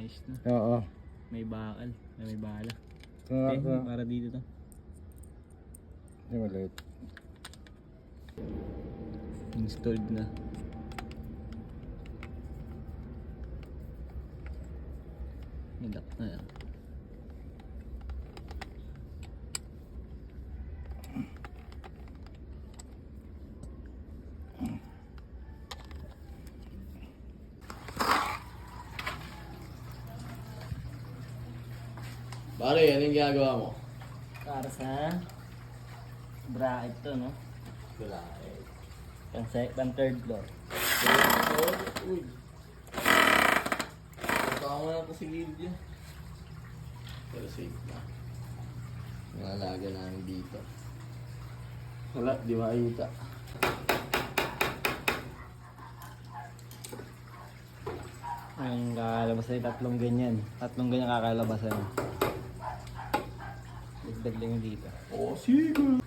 Ayos na. Oo. May bakal. May bala. Ito Para dito to. Yung maliit. Installed na. Nilak na yan. Pare, ano yung ginagawa mo? Para sa bracket to, no? Wala Pang third floor. Uy. Baka mo na ito sa gilid yan. Pero safe na. Yung alaga namin dito. Wala, di makita. Ang kakalabas ay tatlong ganyan. Tatlong ganyan kakalabasan. Dagdag lang yung dito. Oo, sige.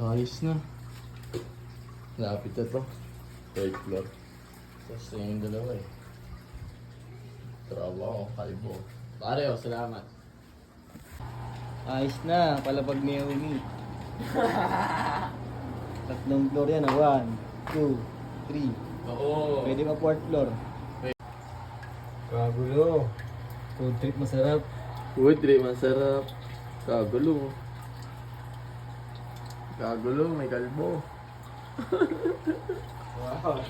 Ayos na. Lapit na to. Third floor. Tapos na yung dalawa eh. Trabaho, kalbo. Pare, oh, salamat. Ayos na, palapag ni Umi. Tatlong floor yan, 1, 2, 3. Oo. Pwede pa fourth floor. Kagulo. Food trip masarap. Uy, Dre, masarap. Kagulo. Kagulo, may kalbo. Wow.